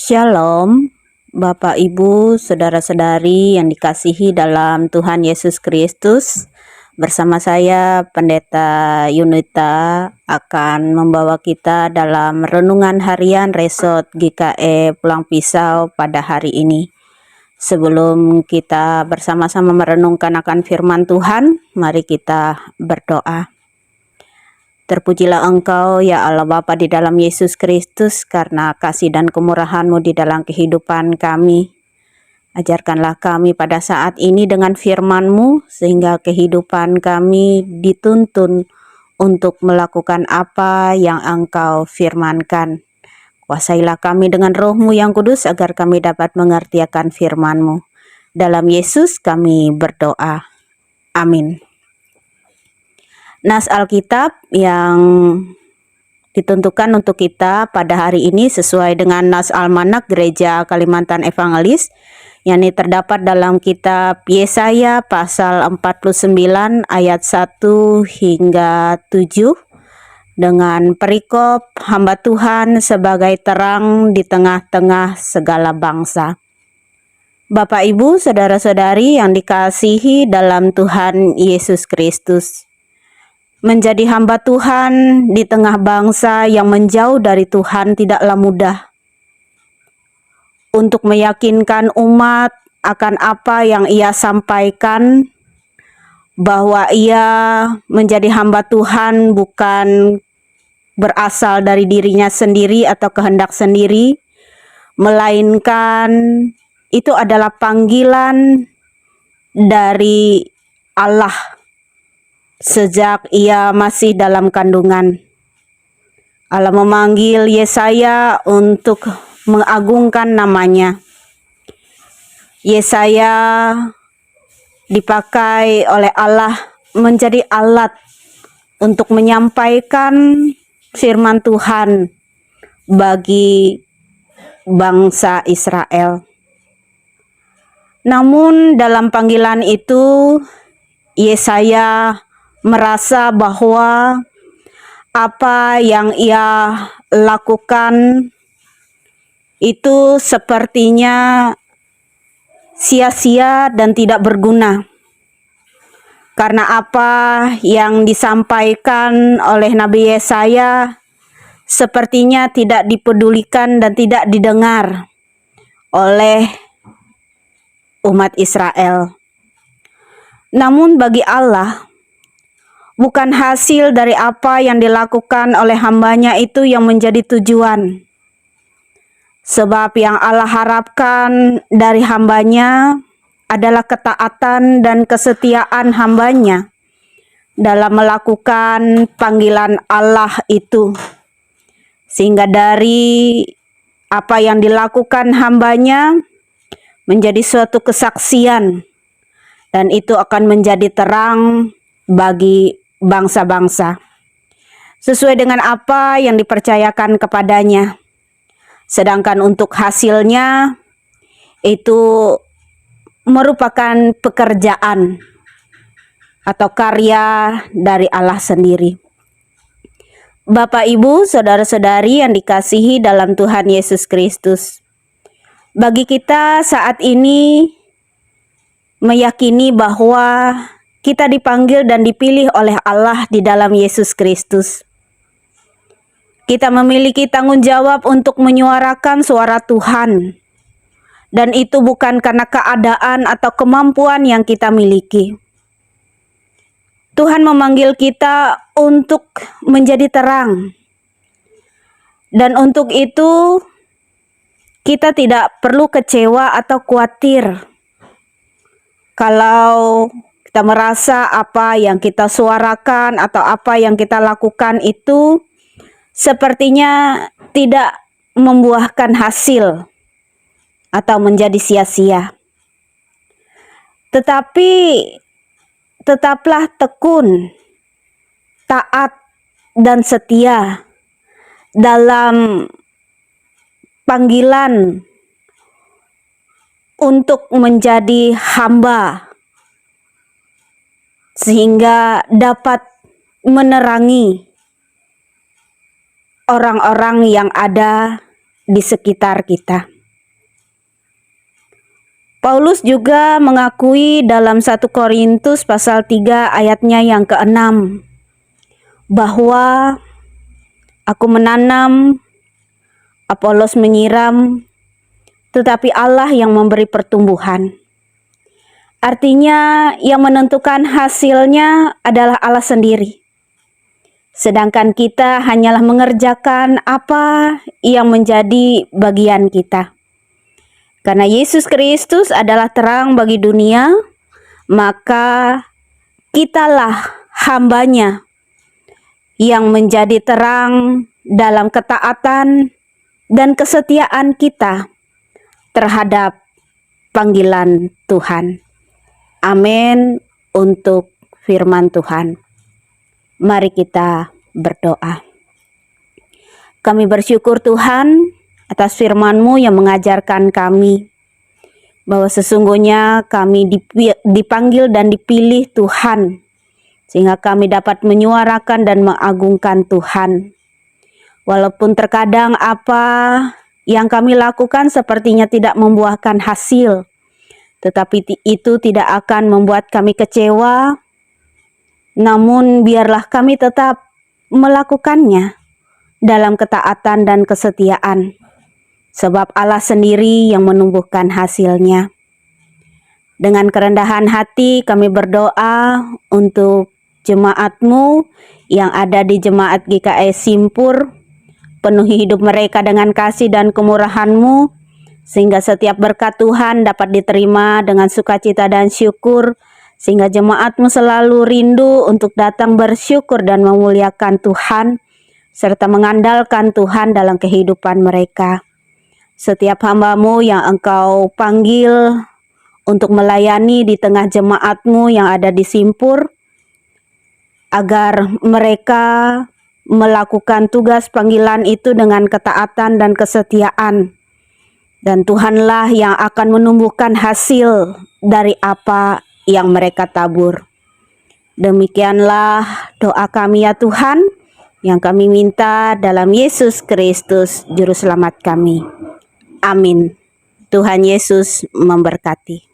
Shalom, Bapak Ibu, Saudara-saudari yang dikasihi dalam Tuhan Yesus Kristus. Bersama saya, Pendeta Yunita, akan membawa kita dalam renungan harian Resort GKE Pulang Pisau pada hari ini. Sebelum kita bersama-sama merenungkan akan firman Tuhan, mari kita berdoa. Terpujilah Engkau, ya Allah Bapa di dalam Yesus Kristus, karena kasih dan kemurahan-Mu di dalam kehidupan kami. Ajarkanlah kami pada saat ini dengan firman-Mu, sehingga kehidupan kami dituntun untuk melakukan apa yang Engkau firmankan. Kuasailah kami dengan Roh-Mu yang kudus, agar kami dapat mengerti akan firman-Mu. Dalam Yesus kami berdoa. Amin. Nas Alkitab yang ditentukan untuk kita pada hari ini sesuai dengan Nas Almanak Gereja Kalimantan Evangelis, yakni terdapat dalam kitab Yesaya pasal 49 ayat 1 hingga 7 dengan perikop hamba Tuhan sebagai terang di tengah-tengah segala bangsa. Bapak Ibu, saudara-saudari yang dikasihi dalam Tuhan Yesus Kristus, menjadi hamba Tuhan di tengah bangsa yang menjauh dari Tuhan tidaklah mudah. Untuk meyakinkan umat akan apa yang ia sampaikan, bahwa ia menjadi hamba Tuhan bukan berasal dari dirinya sendiri atau kehendak sendiri, melainkan itu adalah panggilan dari Allah. Sejak ia masih dalam kandungan, Allah memanggil Yesaya untuk mengagungkan namanya. Yesaya dipakai oleh Allah menjadi alat untuk menyampaikan firman Tuhan bagi bangsa Israel. Namun dalam panggilan itu, Yesaya merasa bahwa apa yang ia lakukan itu sepertinya sia-sia dan tidak berguna, karena apa yang disampaikan oleh Nabi Yesaya sepertinya tidak dipedulikan dan tidak didengar oleh umat Israel. Namun bagi Allah, bukan hasil dari apa yang dilakukan oleh hambanya itu yang menjadi tujuan. Sebab yang Allah harapkan dari hambanya adalah ketaatan dan kesetiaan hambanya dalam melakukan panggilan Allah itu. Sehingga dari apa yang dilakukan hambanya menjadi suatu kesaksian, dan itu akan menjadi terang bagi bangsa-bangsa, sesuai dengan apa yang dipercayakan kepadanya. Sedangkan untuk hasilnya itu merupakan pekerjaan atau karya dari Allah sendiri. Bapak Ibu, saudara-saudari yang dikasihi dalam Tuhan Yesus Kristus, bagi kita saat ini meyakini bahwa kita dipanggil dan dipilih oleh Allah di dalam Yesus Kristus. Kita memiliki tanggung jawab untuk menyuarakan suara Tuhan. Dan itu bukan karena keadaan atau kemampuan yang kita miliki. Tuhan memanggil kita untuk menjadi terang. Dan untuk itu kita tidak perlu kecewa atau khawatir kalau kita merasa apa yang kita suarakan atau apa yang kita lakukan itu sepertinya tidak membuahkan hasil atau menjadi sia-sia. Tetapi tetaplah tekun, taat, dan setia dalam panggilan untuk menjadi hamba, sehingga dapat menerangi orang-orang yang ada di sekitar kita. Paulus juga mengakui dalam 1 Korintus pasal 3 ayatnya yang ke-6 bahwa aku menanam, Apolos menyiram, tetapi Allah yang memberi pertumbuhan. Artinya yang menentukan hasilnya adalah Allah sendiri. Sedangkan kita hanyalah mengerjakan apa yang menjadi bagian kita. Karena Yesus Kristus adalah terang bagi dunia, maka kitalah hambanya yang menjadi terang dalam ketaatan dan kesetiaan kita terhadap panggilan Tuhan. Amin untuk firman Tuhan. Mari kita berdoa. Kami bersyukur Tuhan atas firman-Mu yang mengajarkan kami bahwa sesungguhnya kami dipanggil dan dipilih Tuhan, sehingga kami dapat menyuarakan dan mengagungkan Tuhan. Walaupun terkadang apa yang kami lakukan sepertinya tidak membuahkan hasil, tetapi itu tidak akan membuat kami kecewa, namun biarlah kami tetap melakukannya dalam ketaatan dan kesetiaan. Sebab Allah sendiri yang menumbuhkan hasilnya. Dengan kerendahan hati kami berdoa untuk jemaat-Mu yang ada di Jemaat GKI Simpur. Penuhi hidup mereka dengan kasih dan kemurahan-Mu, sehingga setiap berkat Tuhan dapat diterima dengan sukacita dan syukur, sehingga jemaat-Mu selalu rindu untuk datang bersyukur dan memuliakan Tuhan, serta mengandalkan Tuhan dalam kehidupan mereka. Setiap hamba-Mu yang Engkau panggil untuk melayani di tengah jemaat-Mu yang ada di Simpur, agar mereka melakukan tugas panggilan itu dengan ketaatan dan kesetiaan. Dan Tuhanlah yang akan menumbuhkan hasil dari apa yang mereka tabur. Demikianlah doa kami ya Tuhan, yang kami minta dalam Yesus Kristus Juru Selamat kami. Amin. Tuhan Yesus memberkati.